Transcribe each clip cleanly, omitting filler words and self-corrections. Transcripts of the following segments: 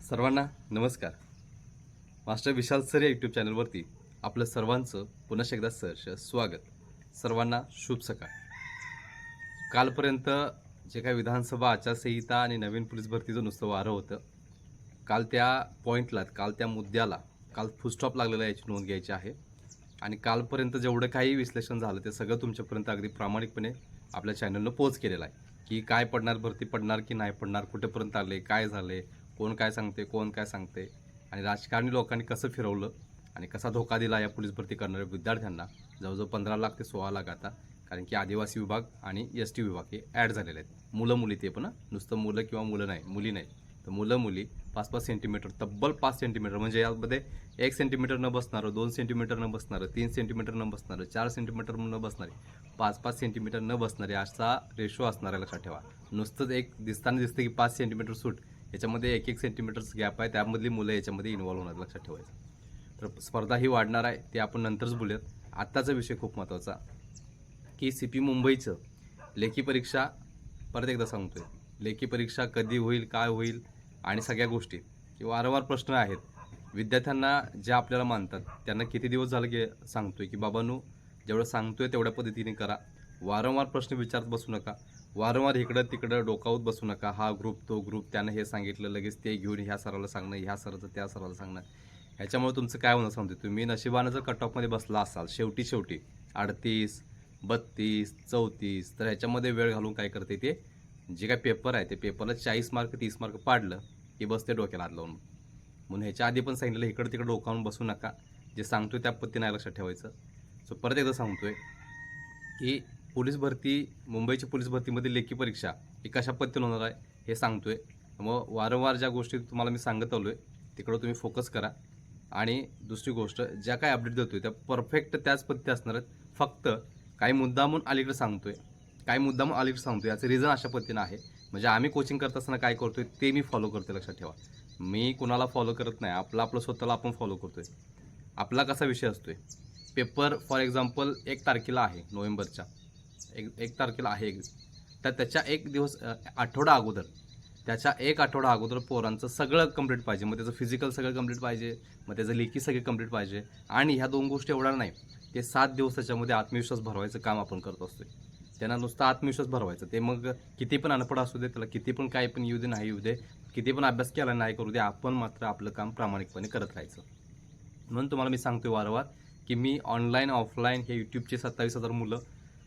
सर्वांना नमस्कार. मास्टर विशाल सर या यूट्यूब चॅनलवरती आपलं सर्वांचं पुन्हा एकदा सहर्ष स्वागत. सर्वांना शुभ सकाळ. कालपर्यंत जे काही विधानसभा आचारसंहिता आणि नवीन पोलीस भरतीचं नुसतं वारं होतं, काल त्या पॉईंटला, काल त्या मुद्द्याला काल फुलस्टॉप लागलेला याची नोंद घ्यायची आहे. आणि कालपर्यंत जेवढं काही विश्लेषण झालं ते सगळं तुमच्यापर्यंत अगदी प्रामाणिकपणे आपल्या चॅनलनं पोच केलेलं आहे की काय पडणार, भरती पडणार की नाही पडणार, कुठेपर्यंत आले, काय झाले, कोण काय सांगते, कोण काय सांगते, आणि राजकारणी लोकांनी कसं फिरवलं आणि कसा धोका दिला या पोलीस भरती करणाऱ्या विद्यार्थ्यांना. जवळजवळ 15 लाख ते 16 लाख आता, कारण की आदिवासी विभाग आणि ST विभाग हे ॲड झालेले आहेत. मुलं मुली ते पण नुसतं मुलं किंवा मुलं नाही, मुली नाही, तर मुलं मुली 5-5 सेंटीमीटर, तब्बल 5 सेंटीमीटर, म्हणजे यामध्ये 1 सेंटीमीटर न बसणारं, 2 सेंटीमीटर न बसणारं, 3 सेंटीमीटर न बसणारं, 4 सेंटीमीटर न बसणारे, 5-5 सेंटीमीटर न बसणारे असा रेशो असणार आहे, लक्षात ठेवा. नुसतंच एक दिसताना दिसतं की 5 सेंटीमीटर सूट, याच्यामध्ये 1-1 सेंटीमीटर्स गॅप आहे, त्यामधली मुलं याच्यामध्ये इन्व्हॉल्व होणार, लक्षात ठेवायचं. तर स्पर्धा ही वाढणार आहे, ते आपण नंतरच बोलूयात. आत्ताचा विषय खूप महत्त्वाचा की CP मुंबईचं लेखी परीक्षा, परत एकदा सांगतोय, लेखी परीक्षा कधी होईल, काय होईल, आणि सगळ्या गोष्टी वारंवार प्रश्न आहेत. विद्यार्थ्यांना जे आपल्याला मानतात त्यांना किती दिवस झालं की सांगतोय की बाबांनो, जेवढं सांगतोय तेवढ्या पद्धतीने करा. वारंवार प्रश्न विचारत बसू नका, वारंवार इकडं तिकडं डोकावत बसू नका. हा ग्रुप, तो ग्रुप, त्यानं हे सांगितलं, लगेच ते घेऊन ह्या सराला सांगणं, ह्या सराचं त्या सराला सांगणं. ह्याच्यामुळे तुमचं काय होणार सांगतो, तुम्ही नशिबानं जर कट ऑफमध्ये बसला असाल शेवटी 38, 32, 34, तर ह्याच्यामध्ये वेळ घालून काय करते, ते जे काय पेपर आहे ते पेपरला 40 मार्क 30 मार्क पाडलं की बसते डोक्याला हात लावून. म्हणून ह्याच्या आधी पण सांगितलं, इकडं तिकडं डोकावून बसू नका, जे सांगतोय त्या पद्धतीने लक्षात ठेवायचं. सो परत एकदा सांगतोय की पोलीस भरती, मुंबईची पोलीस भरतीमध्ये लेखी परीक्षा ही कशा पद्धतीने होणार आहे हे सांगतोय. मग वारंवार ज्या गोष्टी तुम्हाला मी सांगत आलो आहे तिकडं तुम्ही फोकस करा. आणि दुसरी गोष्ट, ज्या काय अपडेट देतोय त्या परफेक्ट त्याच पद्धती असणार आहेत. फक्त काही मुद्दामून अलीकडे सांगतोय, याचं रिझन अशा पद्धतीनं आहे, म्हणजे आम्ही कोचिंग करत असताना काय करतोय ते मी फॉलो करतोय, लक्षात ठेवा. मी कुणाला फॉलो करत नाही, आपलं स्वतःला आपण फॉलो करतोय. आपला कसा विषय असतोय, पेपर फॉर एक्झाम्पल 1 तारखेला आहे नोव्हेंबरच्या, 1 तारखेला आहे, तर त्याच्या एक दिवस आठवडा अगोदर, त्याच्या 1 आठवडा अगोदर पोरांचं सगळं कंप्लीट पाहिजे. मग त्याचं फिजिकल सगळं कंप्लीट पाहिजे, मग त्याचं लेखी सगळे कंप्लीट पाहिजे. आणि ह्या 2 गोष्टी एवढ्या नाही, ते 7 दिवसाच्यामध्ये आत्मविश्वास भरवायचं काम आपण करत असतोय. त्यांना नुसतं आत्मविश्वास भरवायचं. ते मग किती पण अनपढ असू दे, त्याला किती पण काय पण येऊ दे, नाही येऊ दे, किती पण अभ्यास केला नाही करू दे, आपण मात्र आपलं काम प्रामाणिकपणे करत राहायचं. म्हणून तुम्हाला मी सांगतोय वारंवार की मी ऑनलाईन ऑफलाईन हे यूट्यूबचे 27,000 मुलं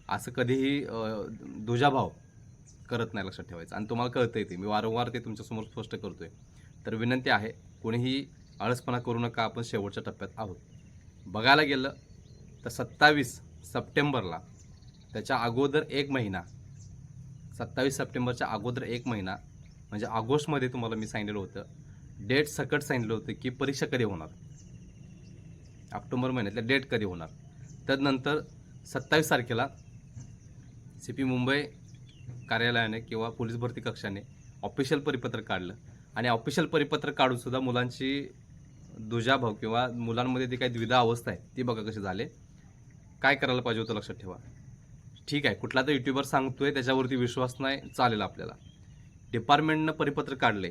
असं कधीही दुजाभाव करत नाही, लक्षात ठेवायचं. आणि तुम्हाला कळतंय ते, मी वारंवार ते तुमच्यासमोर स्पष्ट करतोय. तर विनंती आहे, कोणीही आळसपणा करू नका, आपण शेवटच्या टप्प्यात आहोत. बघायला गेलं तर 27 सप्टेंबरला, त्याच्या अगोदर 1 महिना, 27 सप्टेंबरच्या अगोदर 1 महिना, म्हणजे ऑगस्टमध्ये तुम्हाला मी सांगितलेलं होतं, डेट सकट सांगितलं होतं की परीक्षा कधी होणार, ऑक्टोबर महिन्यातल्या डेट कधी होणार. त्यानंतर 27 तारखेला CP मुंबई कार्यालयाने किंवा पोलीस भरती कक्षाने ऑफिशियल परिपत्रक काढलं. आणि ऑफिशियल परिपत्रक काढूनसुद्धा मुलांची दुजाभाव किंवा मुलांमध्ये जी काही द्विधा अवस्था आहे ती बघा कशी झाले. काय करायला पाहिजे होतं, लक्षात ठेवा. ठीक आहे, कुठला तर यूट्यूबर सांगतोय त्याच्यावरती विश्वास नाही, चालेल आपल्याला. डिपार्टमेंटनं परिपत्रक काढले,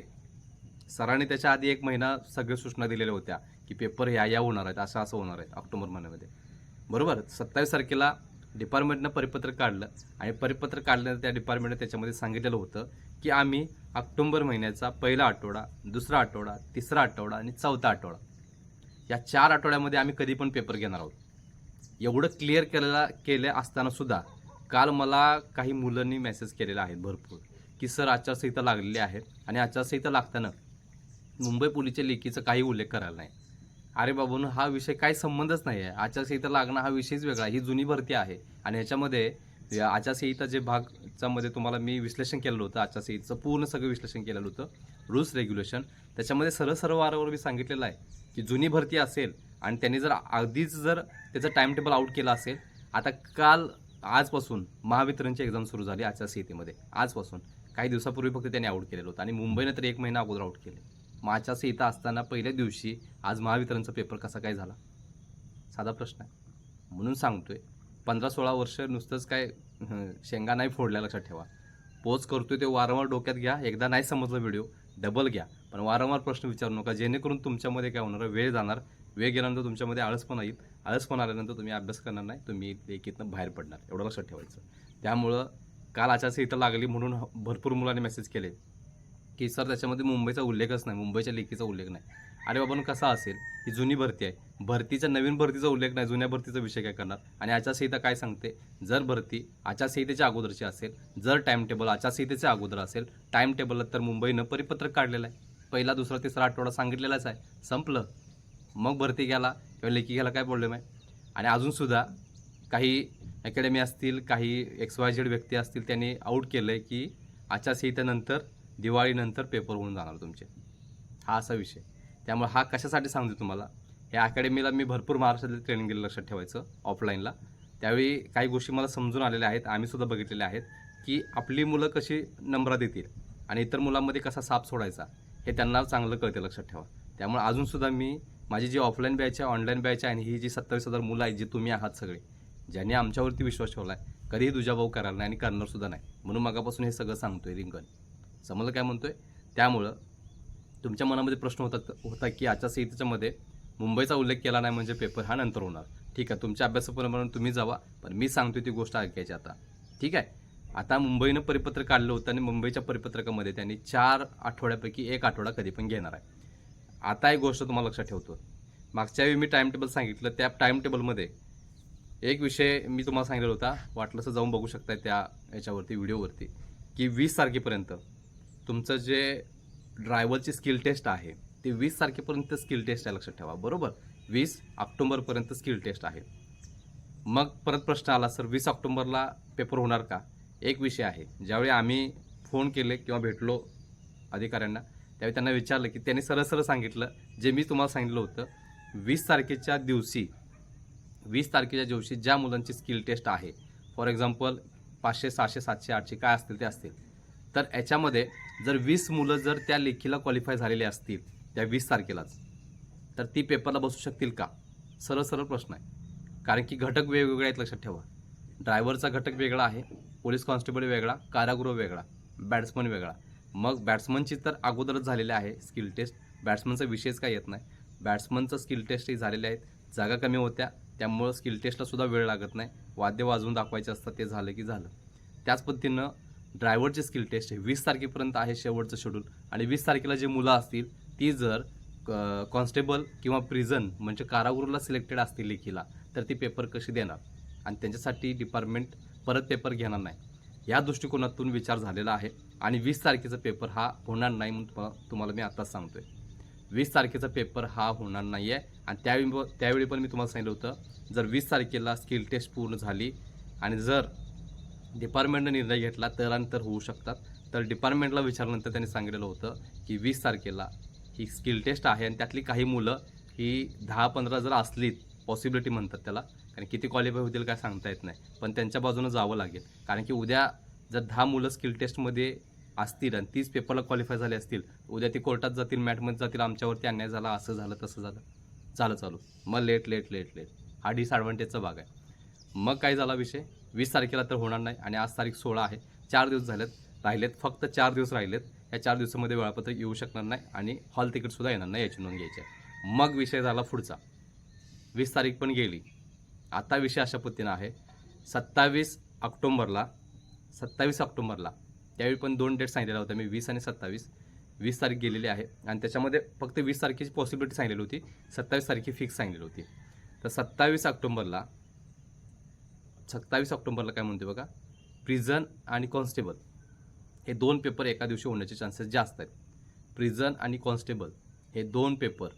सरांनी त्याच्या आधी 1 महिना सगळ्या सूचना दिलेल्या होत्या की पेपर या होणार आहेत, असं होणार आहेत ऑक्टोबर महिन्यामध्ये, बरोबर. 27 तारखेला डिपार्टमेंटनं परिपत्रक काढलं, आणि परिपत्रक काढल्यानंतर त्या डिपार्टमेंटने त्याच्यामध्ये सांगितलेलं होतं की आम्ही ऑक्टोबर महिन्याचा पहिला आठवडा, दुसरा आठवडा, तिसरा आठवडा आणि चौथा आठवडा, या 4 आठवड्यामध्ये आम्ही कधी पण पेपर घेणार आहोत. एवढं क्लिअर केलं असताना सुद्धा काल मला काही मुलांनी मेसेज केलेला आहे भरपूर की सर आचारसंहिता लागलेली आहे, आणि आचारसंहिता लागताना मुंबई पोलीसच्या लेखीचा काही उल्लेख करायला नाही. अरे बाबून, हा विषय काही संबंधच नाही आहे. आचारसंहिता लागणं हा विषयच वेगळा, ही जुनी भरती आहे. आणि ह्याच्यामध्ये आचारसंहिता जे भागच्यामध्ये तुम्हाला मी विश्लेषण केलेलं होतं, आचारसंहितेचं पूर्ण सगळं विश्लेषण केलेलं होतं, रूल्स रेग्युलेशन, त्याच्यामध्ये सरळ वारंवार मी सांगितलेलं आहे की जुनी भरती असेल आणि त्यांनी जर आधीच जर त्याचं टाइम टेबल आउट केलं असेल, आता आजपासून महावितरणची एक्झाम सुरू झाली आचारसंहितेमध्ये, आजपासून काही दिवसापूर्वी फक्त त्यांनी आउट केलेलं होतं, आणि मुंबईने तर 1 महिना अगोदर आउट केले. मग आचारसंहिता असताना पहिल्या दिवशी आज महावितरणचा पेपर कसा काय झाला, साधा प्रश्न आहे. म्हणून सांगतोय, 15-16 वर्ष नुसतंच काय शेंगा नाही फोडल्या, लक्षात ठेवा. पोच करतोय ते वारंवार डोक्यात घ्या. एकदा नाही समजलं व्हिडिओ, डबल घ्या, पण वारंवार प्रश्न विचारू नका, जेणेकरून तुमच्यामध्ये काय होणार, वेळ जाणार. वेळ गेल्यानंतर तुमच्यामध्ये आळसपणा येईल. आळसपणा आल्यानंतर तुम्ही अभ्यास करणार नाही, तुम्ही लेखीतनं बाहेर पडणार. एवढं लक्षात ठेवायचं. त्यामुळं काल आचारसंहिता लागली म्हणून भरपूर मुलांनी मेसेज केले की सर त्याच्यामध्ये मुंबईचा उल्लेखच नाही, मुंबईच्या लेखीचा उल्लेख नाही. अरे बाबा, कसा असेल, ही जुनी भरती आहे, भरतीचा नवीन भरतीचा उल्लेख नाही, जुन्या भरतीचा विषय काय करणार. आणि आचारसंहिता काय सांगते, जर भरती आचारसंहितेच्या अगोदरची असेल, जर टाईम टेबल आचारसंहितेच्या अगोदर असेल, टाईम टेबलला तर मुंबईनं परिपत्रक काढलेलं आहे, पहिला दुसरा तिसरा आठवडा सांगितलेलाच आहे, संपलं. मग भरती घ्यायला किंवा लेखी घ्यायला काय प्रॉब्लेम आहे. आणि अजूनसुद्धा काही अकॅडमी असतील, काही XYZ व्यक्ती असतील, त्यांनी आऊट केलं आहे की आचारसंहितेनंतर दिवाळीनंतर पेपर होऊन जाणार तुमचे. हा असा विषय. त्यामुळे हा कशासाठी सांगतो तुम्हाला, या अकॅडमीला मी भरपूर महाराष्ट्रातील ट्रेनिंग दिलं, लक्षात ठेवायचं, ऑफलाईनला. त्यावेळी काही गोष्टी मला समजून आलेल्या आहेत, आम्हीसुद्धा बघितलेल्या आहेत की आपली मुलं कशी नंबरात येतील आणि इतर मुलांमध्ये कसा साप सोडायचा हे त्यांना चांगलं कळते, लक्षात ठेवा. त्यामुळे अजूनसुद्धा मी माझी जी ऑफलाईन बॅच आहे, ऑनलाईन बॅच आहे, आणि ही जी 27,000 मुलं आहेत, जी तुम्ही आहात सगळे, ज्यांनी आमच्यावरती विश्वास ठेवला आहे, कधीही दुजाभाव करायला नाही आणि करणारसुद्धा नाही. म्हणून मगापासून हे सगळं सांगतोय रिंगण. समजलं काय म्हणतोय. त्यामुळं तुमच्या मनामध्ये प्रश्न होता की आचारसंहितेच्यामध्ये मुंबईचा उल्लेख केला नाही म्हणजे पेपर हा नंतर होणार. ठीक आहे, तुमच्या अभ्यासाप्रमाणे तुम्ही जावा, पण मी सांगतोय ती गोष्ट ऐकायची आता. ठीक आहे. आता मुंबईनं परिपत्रक काढलं होतं आणि मुंबईच्या परिपत्रकामध्ये त्यांनी 4 आठवड्यापैकी 1 आठवडा कधी पण घेणार आहे. आता एक गोष्ट तुम्हाला लक्षात ठेवतो, मागच्या वेळी मी टाईम टेबल सांगितलं, त्या टाईम टेबलमध्ये एक विषय मी तुम्हाला सांगितलेला होता, वाटलं तर जाऊन बघू शकताय त्या याच्यावरती, व्हिडिओवरती, की 20 तारखेपर्यंत तुमचं जे ड्रायव्हरची स्किल टेस्ट आहे ते 20 तारखेपर्यंत स्किल टेस्ट आहे, लक्षात ठेवा. बरोबर, 20 ऑक्टोबरपर्यंत स्किल टेस्ट आहे. मग परत प्रश्न आला, सर 20 ऑक्टोबरला पेपर होणार का. एक विषय आहे, ज्यावेळी आम्ही फोन केले किंवा भेटलो अधिकाऱ्यांना, त्यावेळी त्यांना विचारलं की त्यांनी सरळ सरळ सांगितलं जे मी तुम्हाला सांगितलं होतं, 20 तारखेच्या दिवशी ज्या मुलांची स्किल टेस्ट आहे, फॉर एक्झाम्पल 500, 600, 700, 800 काय असतील ते असतील, तर याच्यामध्ये जर 20 मुलं जर त्या लेखीला क्वालिफाय झालेले असतील त्या 20 तारखेलाच, तर ती पेपरला बसू शकतील का. सरळ सरळ प्रश्न आहे. कारण की घटक वेगवेगळे आहेत, लक्षात ठेवा. ड्रायव्हरचा घटक वेगळा आहे, पोलीस कॉन्स्टेबल वेगळा, कारागृह वेगळा, बॅट्समन वेगळा. मग बॅट्समनची तर अगोदरच झालेली आहे स्किल टेस्ट, बॅट्समनचा विषयच काय येत नाही. बॅट्समनचं स्किल टेस्टही झालेले आहेत, जागा कमी होत्या त्यामुळं स्किल टेस्टलासुद्धा वेळ लागत नाही, वाद्य वाजवून दाखवायचे असतात, ते झालं की झालं. त्याच पद्धतीनं ड्रायव्हरची स्किल टेस्ट आहे, 20 तारखेपर्यंत आहे शेवटचं शेड्यूल. आणि 20 तारखेला जी मुलं असतील ती जर कॉन्स्टेबल किंवा प्रिझन म्हणजे कारागृहाला सिलेक्टेड असतील लेखीला, तर ती पेपर कशी देणार आणि त्यांच्यासाठी डिपार्टमेंट परत पेपर घेणार नाही, या दृष्टिकोनातून विचार झालेला आहे. आणि 20 तारखेचा पेपर हा होणार नाही म्हणून तुम्हाला मी आत्ताच सांगतोय. 20 तारखेचा पेपर हा होणार नाही आहे. आणि त्यावेळी पण मी तुम्हाला सांगितलं होतं, जर 20 तारखेला स्किल टेस्ट पूर्ण झाली आणि जर डिपार्टमेंटनं निर्णय घेतला तर होऊ शकतात. तर डिपार्टमेंटला विचारल्यानंतर त्यांनी सांगितलेलं होतं की 20 तारखेला ही स्किल टेस्ट आहे आणि त्यातली काही मुलं ही 10-15 जर असलीत, पॉसिबिलिटी म्हणतात त्याला, कारण किती क्वालिफाय होतील काय सांगता येत नाही, पण त्यांच्या बाजूनं जावं लागेल. कारण की उद्या जर 10 मुलं स्किल टेस्टमध्ये असतील आणि 30 पेपरला क्वालिफाय झाले असतील, उद्या ती कोर्टात जातील, मॅटमध्ये जातील, आमच्यावरती अन्याय झाला, असं झालं तसं झालं चालू. मग लेट हा डिसॲडव्हान्टेजचा भाग आहे. मग काय झाला विषय, 20 तारखेला तर होणार नाही. आणि आज तारीख 16 आहे, 4 दिवस राहिलेत, फक्त 4 दिवस राहिलेत. या 4 दिवसामध्ये वेळापत्रक येऊ शकणार नाही आणि हॉल तिकीटसुद्धा येणार नाही, याची नोंद घ्यायची आहे. मग विषय झाला पुढचा, 20 तारीख पण गेली. आता विषय अशा पद्धतीनं आहे, 27 ऑक्टोबरला त्यावेळी पण 2 डेट सांगितलेल्या होत्या मी, 20 आणि 27. 20 तारीख गेलेली आहे आणि त्याच्यामध्ये फक्त 20 तारखेची पॉसिबिलिटी सांगितलेली होती, 27 तारखे फिक्स सांगितलेली होती. तर 27 ऑक्टोबरला काय म्हणते बघा, प्रिझन आणि कॉन्स्टेबल हे 2 पेपर एका दिवशी होण्याचे चान्सेस जास्त आहेत. प्रिझन आणि कॉन्स्टेबल हे 2 पेपर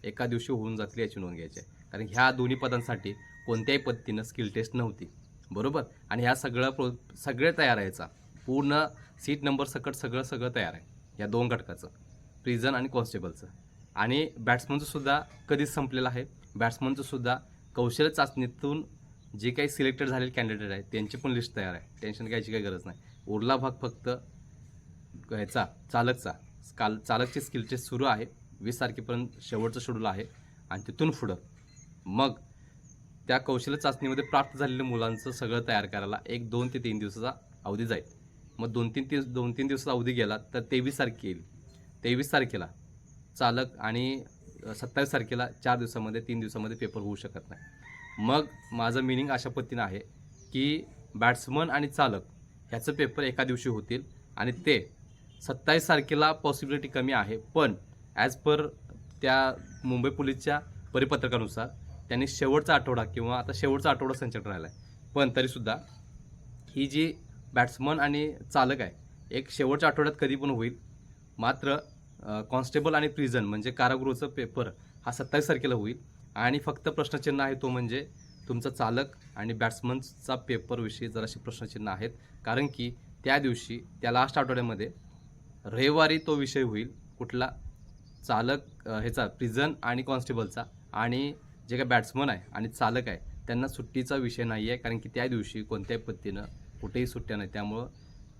एका दिवशी होऊन जातील, याची नोंद घ्यायची आहे. कारण ह्या दोन्ही पदांसाठी कोणत्याही पद्धतीनं स्किल टेस्ट नव्हती, बरोबर. आणि ह्या सगळे तयार आहेचा, पूर्ण सीट नंबर सकट सगळं तयार आहे या 2 घटकाचं, प्रिझन आणि कॉन्स्टेबलचं. आणि बॅट्समनचं सुद्धा कधीच संपलेलं आहे. बॅट्समनचं सुद्धा कौशल्य चाचणीतून जे काही सिलेक्टेड झालेले कॅन्डिडेट आहेत त्यांची पण लिस्ट तयार आहे, टेन्शन घ्यायची काही गरज नाही. उरला भाग फक्त ह्याचा चालकची स्किल टेस्ट सुरू आहे, 20 तारखेपर्यंत शेवटचं शेड्यूल आहे. आणि तिथून पुढं मग त्या कौशल्य चाचणीमध्ये प्राप्त झालेल्या मुलांचं सगळं तयार करायला 1-2 ते 3 दिवसाचा अवधी जाईल. मग 2-3 दिवसाचा अवधी गेला तर 23 तारखे येईल. 23 तारखेला चालक आणि 27 तारखेला 4 दिवसामध्ये 3 दिवसामध्ये पेपर होऊ शकत नाही. मग माझं मिनिंग अशा पद्धतीनं आहे की बॅट्समन आणि चालक ह्याचं पेपर एका दिवशी होतील आणि ते 27 तारखेला पॉसिबिलिटी कमी आहे, पण ॲज पर त्या मुंबई पोलीसच्या परिपत्रकानुसार त्यांनी शेवटचा आठवडा किंवा आता शेवटचा आठवडा संचट राहिला आहे, पण तरीसुद्धा ही जी बॅट्समन आणि चालक आहे एक शेवटच्या आठवड्यात कधी पण होईल. मात्र कॉन्स्टेबल आणि प्रिझन म्हणजे कारागृहाचा पेपर हा 27 तारखेला होईल आणि फक्त प्रश्नचिन्ह आहे तो म्हणजे तुमचा चालक आणि बॅट्समनचा पेपरविषयी जराशी प्रश्नचिन्ह आहेत, कारण की त्या दिवशी त्या लास्ट आठवड्यामध्ये रविवारी तो विषय होईल कुठला, चालक ह्याचा प्रिझन आणि कॉन्स्टेबलचा, आणि जे काय बॅट्समन आहे आणि चालक आहे त्यांना सुट्टीचा विषय नाही आहे, कारण की त्या दिवशी कोणत्याही पद्धतीनं कुठेही सुट्ट्या नाही. त्यामुळं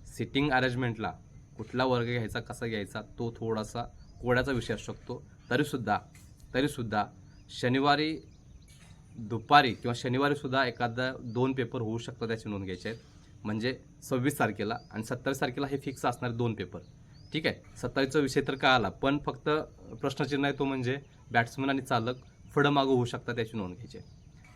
सिटिंग अरेंजमेंटला कुठला वर्ग घ्यायचा कसा घ्यायचा तो थोडासा कोड्याचा विषय असू शकतो. तरीसुद्धा शनिवारी दुपारी किंवा शनिवारीसुद्धा एखादा 2 पेपर होऊ शकतात, त्याची नोंद घ्यायची आहेत. म्हणजे 26 तारखेला आणि 27 तारखेला हे फिक्स असणार 2 पेपर. ठीक आहे, 27चा विषय तर का आला, पण फक्त प्रश्नचिन्ह आहे तो म्हणजे बॅट्समन आणि चालक पुढं मागं होऊ शकतात त्याची नोंद घ्यायची आहे.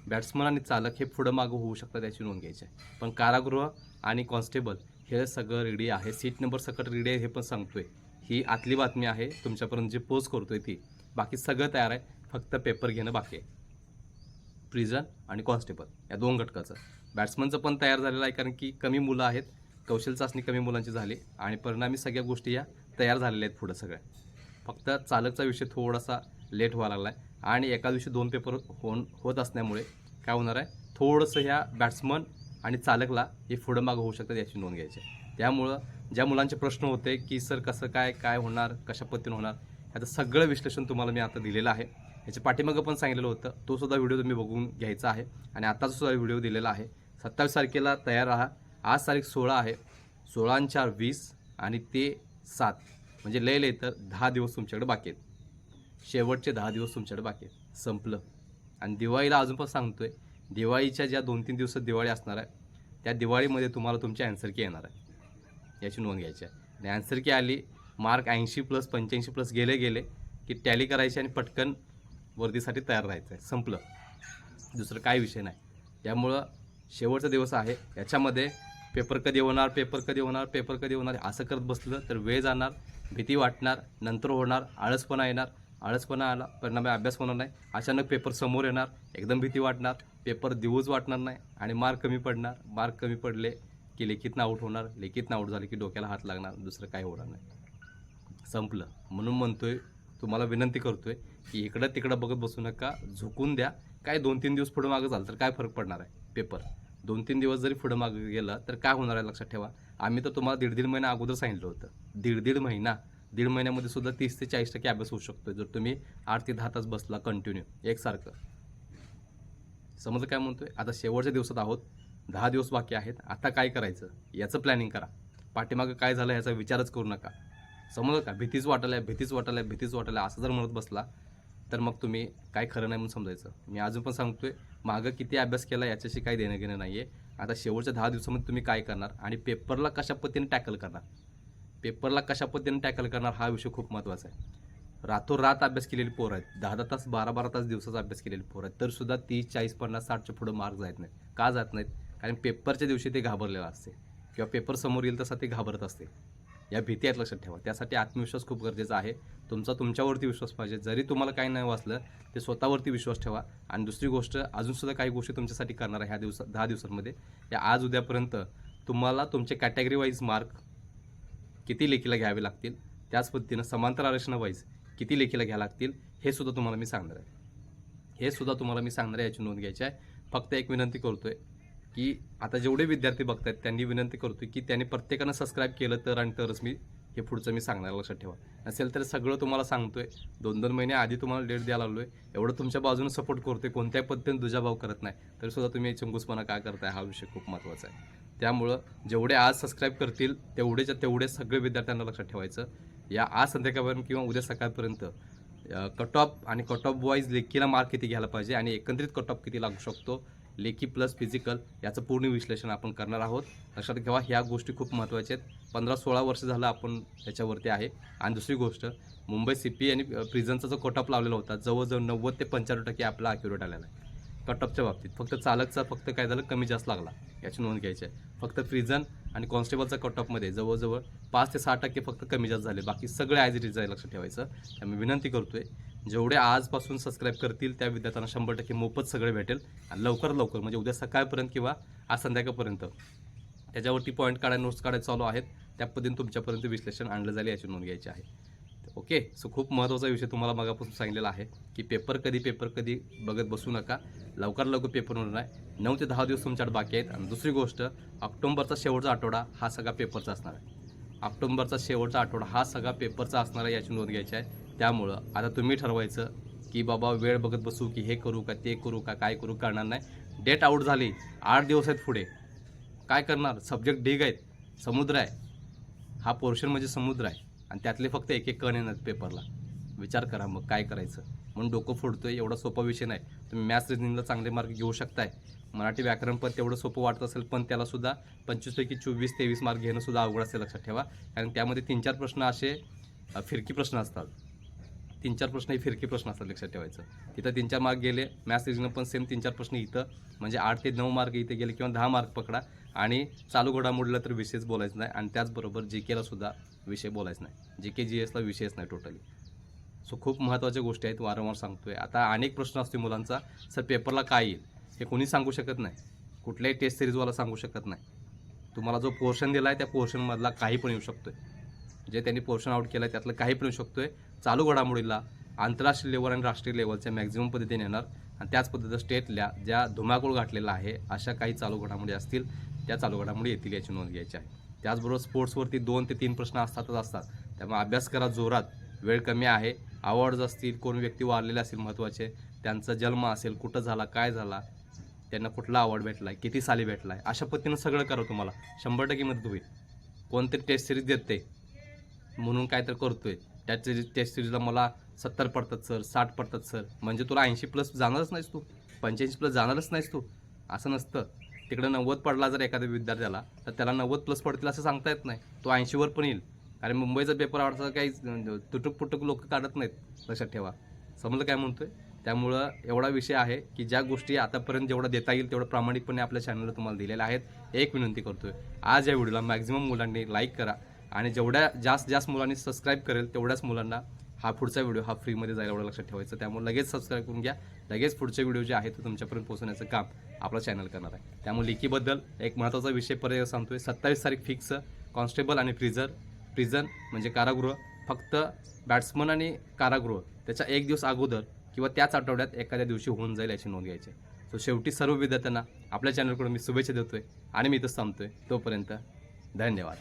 बॅट्समन आणि चालक हे पुढं मागं होऊ शकतात त्याची नोंद घ्यायची आहे. पण कारागृह आणि कॉन्स्टेबल हे सगळं रेडी आहे, सीट नंबर सकट रेडी आहे हे पण सांगतोय. ही आतली बातमी आहे तुमच्यापर्यंत जी पोस्ट करतोय ती. बाकी सगळं तयार आहे, फक्त पेपर घेणं बाकी आहे. प्रिझन आणि कॉन्स्टेबल या 2 घटकाचं. बॅट्समनचं पण तयार झालेलं आहे, कारण की कमी मुलं आहेत, कौशल चाचणी कमी मुलांची झाली आणि परिणामी सगळ्या गोष्टी या तयार झालेल्या आहेत पुढं सगळ्या. फक्त चालकचा विषय थोडासा लेट व्हायला लागला आहे आणि एका दिवशी 2 पेपर होत असल्यामुळे काय होणार आहे, थोडंसं ह्या बॅट्समन आणि चालकला हे पुढं मागं होऊ शकतात याची नोंद घ्यायची आहे. त्यामुळं ज्या मुलांचे प्रश्न होते की सर कसं काय होणार, कशा पद्धतीनं होणार, याचं सगळं विश्लेषण तुम्हाला मी आता दिलेलं आहे. याच्या पाठीमागं पण सांगितलेलं होतं, तो सुद्धा व्हिडिओ तुम्ही बघून घ्यायचा आहे आणि आताचा सुद्धा व्हिडिओ दिलेला आहे. 27 तारखेला तयार राहा. आज तारीख 16 आहे, 16 आणि 4 20 आणि ते 7 म्हणजे लय तर 10 दिवस तुमच्याकडे बाकी आहेत. शेवटचे 10 दिवस तुमच्याकडे बाकी आहेत, संपलं. आणि दिवाळीला अजून पण सांगतोय, दिवाळीच्या ज्या 2-3 दिवसात दिवाळी असणार आहे त्या दिवाळीमध्ये तुम्हाला तुमची ॲन्सर की येणार आहे, याची नोंद घ्यायची आहे. आणि ॲन्सर की आली, मार्क 80+ 85+ गेले की टॅली करायची आणि पटकन वर्दीसाठी तयार राहायचं आहे, संपलं. दुसरं काय विषय नाही. त्यामुळं शेवटचा दिवस आहे, याच्यामध्ये पेपर कधी होणार असं करत बसलं तर वेळ जाणार, भीती वाटणार, नंतर होणार, आळसपणा आला, परिणामी अभ्यास होणार नाही, अचानक पेपर समोर येणार, एकदम भीती वाटणार, पेपर देऊच वाटणार नाही आणि मार्क कमी पडणार. मार्क कमी पडले की लेखीतनं आऊट होणार, लेखीतनं आऊट झाले की डोक्याला हात लागणार, दुसरं काय होणार नाही, संपलं. म्हणून म्हणतोय, तुम्हाला विनंती करतोय की इकडं तिकडं बघत बसू नका, झुकून द्या. काय 2-3 दिवस पुढं मागं झालं तर काय फरक पडणार आहे, पेपर 2-3 दिवस जरी पुढं मागं गेलं तर काय होणार आहे लक्षात ठेवा. आम्ही तर तुम्हाला 1.5 महिना अगोदर सांगितलं होतं, 1.5 महिन्यामध्ये सुद्धा 30 ते 40% अभ्यास होऊ शकतो जर तुम्ही 8 ते 10 तास बसला कंटिन्यू एकसारखं. समजलं काय म्हणतोय. आता शेवटच्या दिवसात आहोत, 10 दिवस बाकी आहेत. आता काय करायचं याचं प्लॅनिंग करा, पाठीमागं काय झालं याचा विचारच करू नका. समजलं का. भीतीच वाटायला असं जर म्हणत बसला तर मग तुम्ही काय खरं नाही म्हणून समजायचं. मी अजून पण सांगतोय, मागं किती अभ्यास केला याच्याशी काही देणं घेणं नाही आहे. आता शेवटच्या 10 दिवसामध्ये तुम्ही काय करणार आणि पेपरला कशा पद्धतीने टॅकल करणार हा विषय खूप महत्त्वाचा आहे. रातोरात अभ्यास केलेली पोरं आहेत, 10-10 तास 12-12 तास दिवसाचा अभ्यास केलेली पोरं आहेत, तर सुद्धा 30, 40, 50, 60च्या पुढं मार्क जात नाहीत. का जात नाहीत, कारण पेपरच्या दिवशी ते घाबरलेलं असते किंवा पेपर समोर येईल तसा ते घाबरत असते. या भीती आहेत, लक्षात ठेवा. त्यासाठी आत्मविश्वास खूप गरजेचा आहे. तुमच्यावरती विश्वास पाहिजे. जरी तुम्हाला काही नाही वाचलं ते स्वतःवरती विश्वास ठेवा. आणि दुसरी गोष्ट, अजूनसुद्धा काही गोष्टी तुमच्यासाठी करणार आहे ह्या 10 दिवसांमध्ये. या आज उद्यापर्यंत तुम्हाला तुमचे कॅटेगरी वाईज मार्क किती लेखीला घ्यावे लागतील, त्याच पद्धतीनं समांतर आरक्षणावाईज किती लेखीला घ्यावे लागतील हे सुद्धा तुम्हाला मी सांगणार आहे. याची नोंद घ्यायची आहे. फक्त एक विनंती करतोय की आता जेवढे विद्यार्थी बघतायत त्यांनी विनंती करतोय की त्यांनी प्रत्येकानं सबस्क्राईब केलं तर आणि तरच मी हे पुढचं मी सांगणार, लक्षात ठेवा. नसेल तर सगळं तुम्हाला सांगतोय, 2-2 महिने आधी तुम्हाला डेट द्यायला लागलोय, एवढं तुमच्या बाजूने सपोर्ट करतोय, कोणत्याही पद्धतीने दुजाभाव करत नाही, तरी सुद्धा तुम्ही चंगूसपणा काय करताय हा विषय खूप महत्त्वाचा आहे. त्यामुळं जेवढे आज सबस्क्राईब करतील तेवढे सगळे विद्यार्थ्यांना लक्षात ठेवायचं. या आज संध्याकाळपर्यंत किंवा उद्या सकाळपर्यंत कट ऑफ आणि कट ऑफ वाईज लेखीला मार्क किती घ्यायला पाहिजे आणि एकत्रित कट ऑफ किती लागू शकतो, लेखी प्लस फिजिकल, याचं पूर्ण विश्लेषण आपण करणार आहोत. लक्षात ठेवा, ह्या गोष्टी खूप महत्त्वाच्या आहेत. 15-16 वर्ष झालं आपण त्याच्यावरती आहे. आणि दुसरी गोष्ट, मुंबई CP आणि प्रिझनचा जो कट ऑफ लावलेला होता जवळजवळ 90 ते 95% आपला ॲक्युरेट आलेला आहे कट ऑफच्या बाबतीत. फक्त चालकचा फक्त काय झालं, कमी जास्त लागला, याची नोंद घ्यायची आहे. फक्त प्रिझन आणि कॉन्स्टेबलचा कट ऑफमध्ये जवळजवळ 5 ते 6% फक्त कमी जास्त झाले, बाकी सगळे ॲज इट इज आहे, लक्षात ठेवायचं. त्यामुळे विनंती करतोय, जेवढे आजपासून सबस्क्राईब करतील त्या विद्यार्थ्यांना 100% मोफत सगळे भेटेल. आणि लवकरात लवकर म्हणजे उद्या सकाळपर्यंत किंवा आज संध्याकाळपर्यंत त्याच्यावरती पॉईंट काढायला, नोट्स काढायला चालू आहेत. त्या पद्धतीने तुमच्यापर्यंत विश्लेषण आणलं जाईल, याची नोंद घ्यायची आहे. ओके. सो खूप महत्त्वाचा विषय तुम्हाला मगापासून सांगितलेला आहे की पेपर कधी बघत बसू नका. लवकर पेपर होणार आहे. 9 ते 10 दिवस तुमच्याकडे बाकी आहेत. आणि दुसरी गोष्ट, ऑक्टोबरचा शेवटचा आठवडा हा सगळा पेपरचा असणार आहे. ऑक्टोबरचा शेवटचा आठवडा हा सगळा पेपरचा असणार आहे, याची नोंद घ्यायची आहे. त्यामुळं आता तुम्ही ठरवायचं की बाबा वेळ बघत बसू की हे करू का ते करू का काय करू, करणार नाही. डेट आऊट झाली, 8 दिवस आहेत पुढे, काय करणार? सब्जेक्ट ढीग आहेत, समुद्र आहे, हा पोर्शन म्हणजे समुद्र आहे. आणि त्यातले फक्त एक कण येणार पेपरला. विचार करा मग काय करायचं. म्हणून डोकं फोडतोय, एवढा सोपा विषय नाही. तुम्ही मॅथ्स रिजनिंगला चांगले मार्क घेऊ शकताय. मराठी व्याकरण पण तेवढं सोपं वाटत असेल, पण त्यालासुद्धा 25 पैकी 24-23 मार्क घेणंसुद्धा अवघड असेल, लक्षात ठेवा. कारण त्यामध्ये 3-4 प्रश्न असे फिरकी प्रश्न असतात. 3-4 प्रश्न हे फिरकी प्रश्न असतात, लक्षात ठेवायचं. तिथं 3-4 मार्क गेले. मॅथ्स रिजनिंग पण सेम 3-4 प्रश्न इथं, म्हणजे 8 ते 9 मार्क इथे गेले किंवा 10 मार्क पकडा. आणि चालू घडामोडीला तर विषयच बोलायचं नाही. आणि त्याचबरोबर GKला सुद्धा विषय बोलायचं नाही. GK GSला विषयच नाही टोटली. सो खूप महत्त्वाच्या गोष्टी आहेत, वारंवार सांगतोय. आता अनेक प्रश्न असतो मुलांचा, सर पेपरला काय येईल हे कोणी सांगू शकत नाही. कुठल्याही टेस्ट सिरीजवाला सांगू शकत नाही. तुम्हाला जो पोर्शन दिला आहे त्या पोर्शनमधला काही पण येऊ शकतोय. जे त्यांनी पोर्शन आउट केलं आहे त्यातलं काही पण येऊ शकतोय. चालू घडामोडीला आंतरराष्ट्रीय लेवल आणि राष्ट्रीय लेवलच्या मॅक्झिमम पद्धतीने येणार. आणि त्याच पद्धतीनं स्टेटल्या ज्या धुमाकूळ घातलेला आहे अशा काही चालू घडामोडी असतील, त्या चालू घडामोडी येतील, याची नोंद घ्यायची आहे. त्याचबरोबर स्पोर्ट्सवरती 2 ते 3 प्रश्न असतात. त्यामुळे अभ्यास करा जोरात, वेळ कमी आहे. अवॉर्ड्स असतील, कोण व्यक्ती वारलेले असतील महत्त्वाचे, त्यांचा जन्म असेल, कुठं झाला, काय झाला, त्यांना कुठला अवॉर्ड भेटला आहे, किती साली भेटला आहे, अशा पद्धतीनं सगळं करा. तुम्हाला 100% मदत होईल. कोणतरी टेस्ट सिरीज देते म्हणून काय तर करतोय, त्या टेस्ट सिरीजला मला 70 पडतात सर, 60 पडतात सर, म्हणजे तुला 80+ जाणारच नाहीस तू, 85+ जाणारच नाहीस तू, असं नसतं. तिकडे 90 पडला जर एखाद्या विद्यार्थ्याला, तर त्याला 90+ पडतील असं सांगता येत नाही. तो 80वर पण येईल. कारण मुंबईचा पेपर आवडता काही तुटक लोक काढत नाहीत, लक्षात ठेवा. समजलं काय म्हणतोय? त्यामुळं एवढा विषय आहे की ज्या गोष्टी आतापर्यंत जेवढा देता येईल तेवढं प्रामाणिकपणे आपल्या चॅनलला तुम्हाला दिलेल्या आहेत. एक विनंती करतोय, आज या व्हिडिओला मॅक्झिमम मुलांनी लाईक करा. आणि जेवढ्या जास्त मुलांनी सबस्क्राईब करेल तेवढ्याच मुलांना हा पुढचा व्हिडिओ हा फ्रीमध्ये जायला, एवढं लक्षात ठेवायचं. त्यामुळे लगेच सबस्क्राईब करून घ्या. लगेच पुढचे व्हिडिओ जे आहे ते तुमच्यापर्यंत पोहोचवण्याचं काम आपला चॅनल करणार आहे. त्यामुळे लेखीबद्दल एक महत्त्वाचा विषय पर्याय सांगतोय. 27 तारीख फिक्स, कॉन्स्टेबल आणि प्रिझन म्हणजे कारागृह. फक्त बॅट्समन आणि कारागृह त्याच्या 1 दिवस अगोदर किंवा त्याच आठवड्यात एखाद्या दिवशी होऊन जाईल, याची नोंद घ्यायची. सो शेवटी सर्व विद्यार्थ्यांना आपल्या चॅनलकडून मी शुभेच्छा देतोय आणि मी इथंच थांबतोय. तोपर्यंत धन्यवाद.